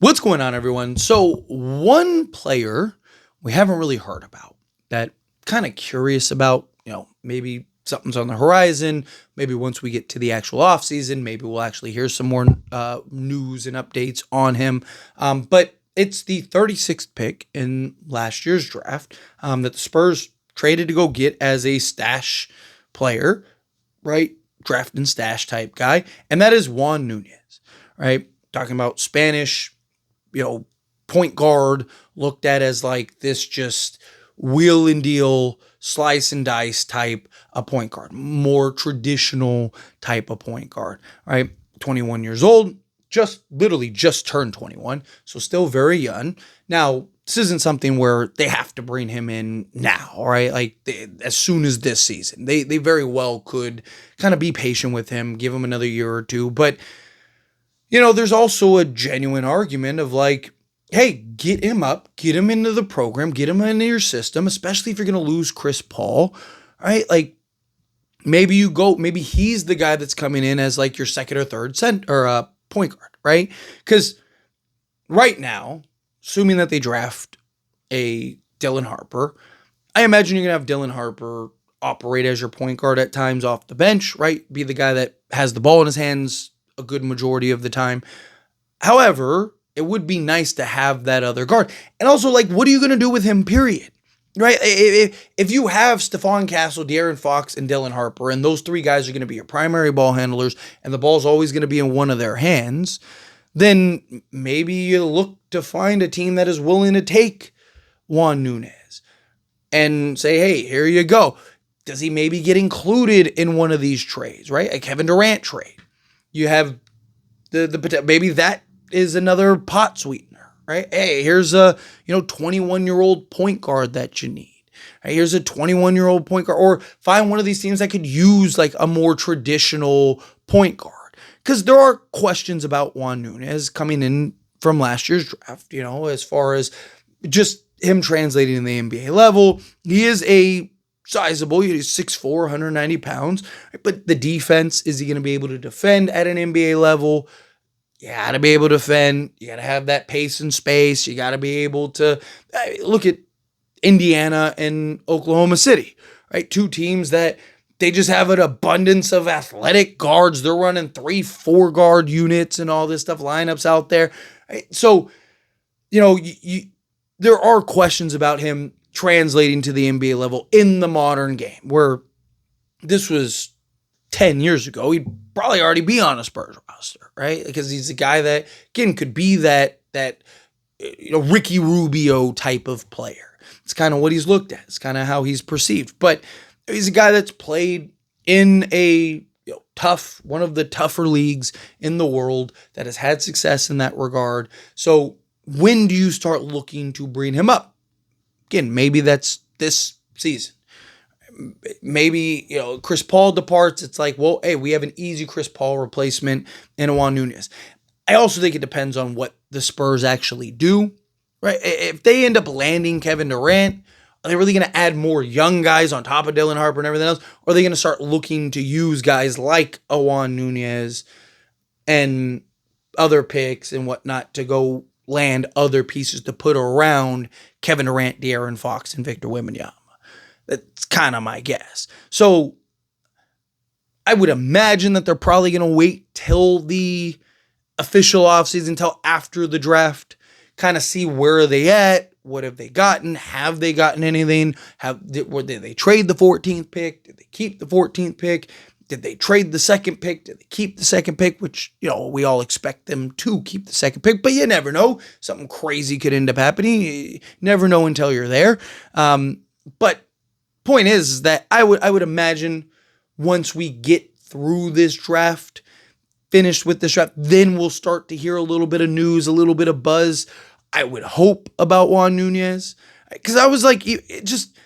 What's going on, everyone? So one player we haven't really heard about that kind of curious about, maybe something's on the horizon. Maybe once we get to the actual offseason, maybe we'll actually hear some more news and updates on him. But it's the 36th pick in last year's draft that the Spurs traded to go get as a stash player, right? Draft and stash type guy. And that is Juan Nunez, right? Talking about Spanish, point guard, looked at as like this just wheel and deal, slice and dice type of point guard, more traditional type of point guard, right? 21 years old, literally just turned 21, so still very young. Now, this isn't something where they have to bring him in now, right? Like as soon as this season, they very well could kind of be patient with him, give him another year or two, but there's also a genuine argument of like, hey, get him up, get him into the program, get him into your system, especially if you're going to lose Chris Paul, right? Like maybe he's the guy that's coming in as like your second or third point guard, right? Because right now, assuming that they draft a Dylan Harper, I imagine you're going to have Dylan Harper operate as your point guard at times off the bench, right? Be the guy that has the ball in his hands a good majority of the time. However, it would be nice to have that other guard. And also, like, what are you going to do with him, period? Right? If you have Stephon Castle, De'Aaron Fox, and Dylan Harper, and those three guys are going to be your primary ball handlers, and the ball's always going to be in one of their hands, then maybe you look to find a team that is willing to take Juan Nunez and say, hey, here you go. Does he maybe get included in one of these trades, right? A Kevin Durant trade. You have the maybe that is another pot sweetener, right? Hey, here's a 21-year-old point guard that you need. Right? Here's a 21-year-old point guard, or find one of these teams that could use like a more traditional point guard. Because there are questions about Juan Nunez coming in from last year's draft, as far as just him translating in the NBA level. He is a sizable, he's 6'4", 190 pounds, but the defense, is he going to be able to defend at an NBA level? You got to be able to defend. You got to have that pace and space. You got to be able to look at Indiana and Oklahoma City, right? Two teams that they just have an abundance of athletic guards. They're running 3-4 guard units and all this stuff, lineups out there. Right? So, there are questions about him translating to the NBA level in the modern game, where this was 10 years ago, he'd probably already be on a Spurs roster, right? Because he's a guy that, again, could be that Ricky Rubio type of player. It's kind of what he's looked at. It's kind of how he's perceived. But he's a guy that's played in a one of the tougher leagues in the world, that has had success in that regard. So when do you start looking to bring him up? Again, maybe that's this season. Maybe, Chris Paul departs. It's like, well, hey, we have an easy Chris Paul replacement in Juan Nunez. I also think it depends on what the Spurs actually do, right? If they end up landing Kevin Durant, are they really going to add more young guys on top of Dylan Harper and everything else? Or are they going to start looking to use guys like Juan Nunez and other picks and whatnot to go land other pieces to put around Kevin Durant, De'Aaron Fox, and Victor Wembanyama? That's kind of my guess. So I would imagine that they're probably going to wait till the official offseason, until after the draft, kind of see where are they at, what have they gotten, have they gotten anything, did they trade the 14th pick, did they keep the 14th pick, did they trade the second pick, did they keep the second pick, which, we all expect them to keep the second pick, but you never know. Something crazy could end up happening. You never know until you're there. But point is that I would imagine once we get through this draft, finished with this draft, then we'll start to hear a little bit of news, a little bit of buzz, I would hope, about Juan Nunez. Because I was like, it just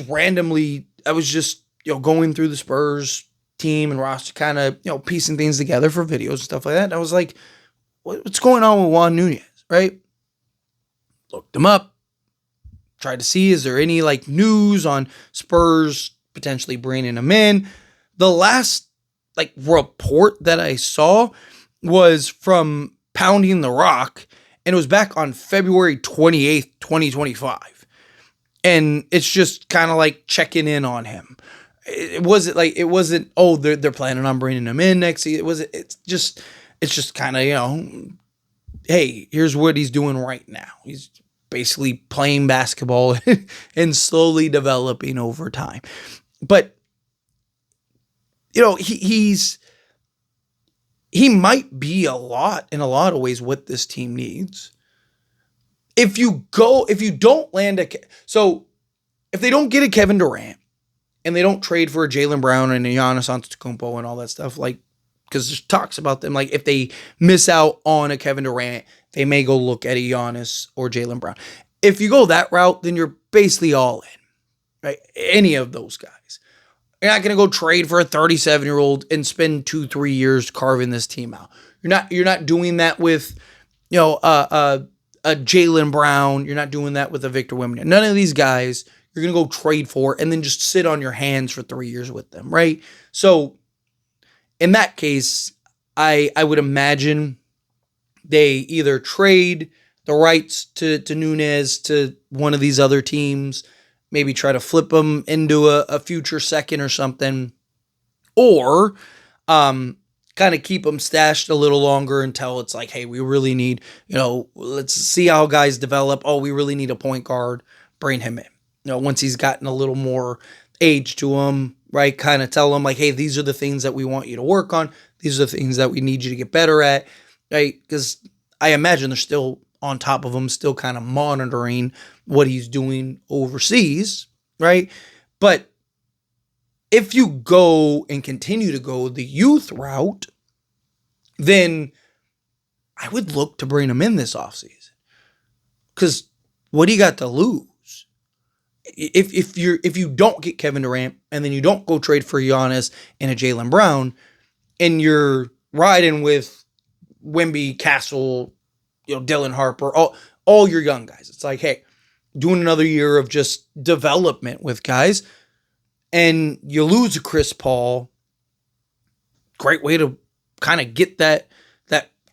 randomly, I was just, going through the Spurs team and roster, kind of, piecing things together for videos and stuff like that. And I was like, what's going on with Juan Nunez, right? Looked him up. Tried to see, is there any like news on Spurs potentially bringing him in? The last like report that I saw was from pounding the rock, and it was back on February 28th, 2025. And it's just kind of like checking in on him. It wasn't, oh, they're planning on bringing him in next season. It's just kind of, hey, here's what he's doing right now. He's basically playing basketball and slowly developing over time. But, he might be in a lot of ways what this team needs. If they don't get a Kevin Durant and they don't trade for a Jaylen Brown and a Giannis Antetokounmpo and all that stuff, like, because there's talks about them, like if they miss out on a Kevin Durant, they may go look at a Giannis or Jaylen Brown. If you go that route, then you're basically all in, right? Any of those guys. You're not going to go trade for a 37-year-old and spend 2-3 years carving this team out. You're not doing that with, a Jaylen Brown. You're not doing that with a Victor Wembanyama. None of these guys you're going to go trade for and then just sit on your hands for 3 years with them, right? So in that case, I would imagine they either trade the rights to Nunez to one of these other teams, maybe try to flip them into a future second or something, or kind of keep them stashed a little longer until it's like, hey, we really need, let's see how guys develop. Oh, we really need a point guard. Bring him in. Once he's gotten a little more age to him, right? Kind of tell him like, hey, these are the things that we want you to work on. These are the things that we need you to get better at, right? Because I imagine they're still on top of him, still kind of monitoring what he's doing overseas, right? But if you go and continue to go the youth route, then I would look to bring him in this offseason. Because what do you got to lose? If you don't get Kevin Durant and then you don't go trade for Giannis and a Jaylen Brown, and you're riding with Wemby, Castle, Dylan Harper, all your young guys. It's like, hey, doing another year of just development with guys, and you lose a Chris Paul. Great way to kind of get that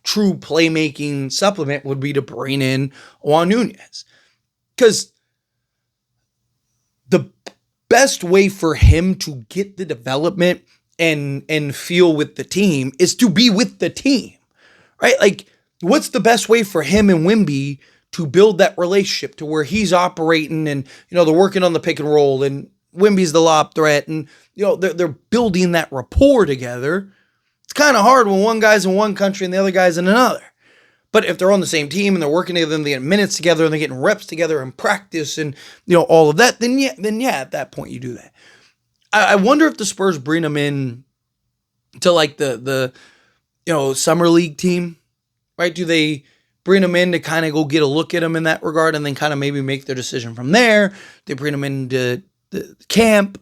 true playmaking supplement would be to bring in Juan Nunez. Because the best way for him to get the development and feel with the team is to be with the team, right? Like, what's the best way for him and Wemby to build that relationship to where he's operating and, they're working on the pick and roll and Wemby's the lob threat and, they're building that rapport together. It's kind of hard when one guy's in one country and the other guy's in another. But if they're on the same team and they're working together and they get minutes together and they're getting reps together and practice and, all of that, then yeah, at that point you do that. I wonder if the Spurs bring him in to like the summer league team, right? Do they bring him in to kind of go get a look at him in that regard and then kind of maybe make their decision from there? They bring him into the camp.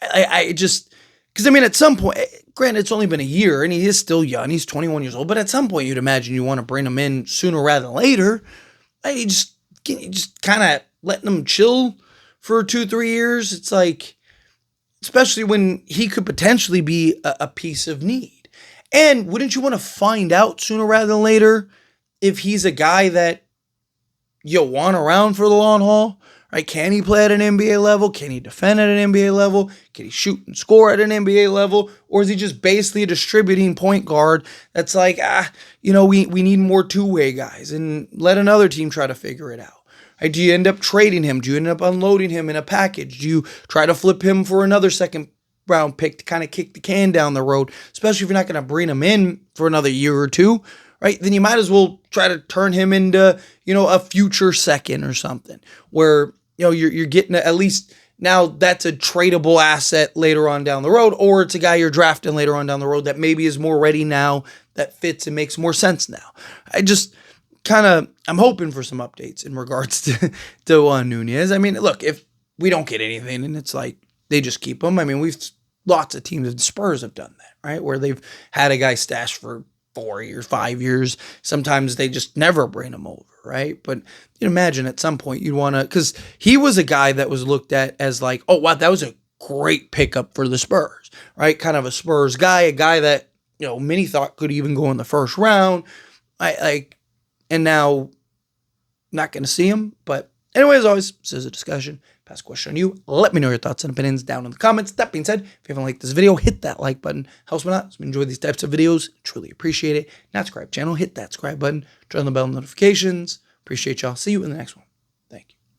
I just, because at some point, granted, it's only been a year and he is still young. He's 21 years old, but at some point you'd imagine you want to bring him in sooner rather than later. You just kind of letting him chill for 2-3 years. It's like, especially when he could potentially be a piece of need. And wouldn't you want to find out sooner rather than later if he's a guy that you want around for the long haul? Right? Can he play at an NBA level? Can he defend at an NBA level? Can he shoot and score at an NBA level? Or is he just basically a distributing point guard that's like, we need more two-way guys and let another team try to figure it out? Right? Do you end up trading him? Do you end up unloading him in a package? Do you try to flip him for another second round pick to kind of kick the can down the road, especially if you're not going to bring him in for another year or two, right? Then you might as well try to turn him into, a future second or something where, you're getting at least now that's a tradable asset later on down the road, or it's a guy you're drafting later on down the road that maybe is more ready now, that fits and makes more sense now. I'm hoping for some updates in regards to Juan Nunez. I mean, look, if we don't get anything and it's like they just keep him, I mean, lots of teams, the Spurs have done that, right? Where they've had a guy stashed for 4 years, 5 years. Sometimes they just never bring him over, right? But you imagine at some point you'd want to, because he was a guy that was looked at as like, oh, wow, that was a great pickup for the Spurs, right? Kind of a Spurs guy, a guy that, many thought could even go in the first round. And now not going to see him. But anyway, as always, this is a discussion. Pass a question on you. Let me know your thoughts and opinions down in the comments. That being said, if you haven't liked this video, hit that like button. Helps me out. So enjoy these types of videos. Truly appreciate it. Not subscribe channel, hit that subscribe button. Turn on the bell notifications. Appreciate y'all. See you in the next one.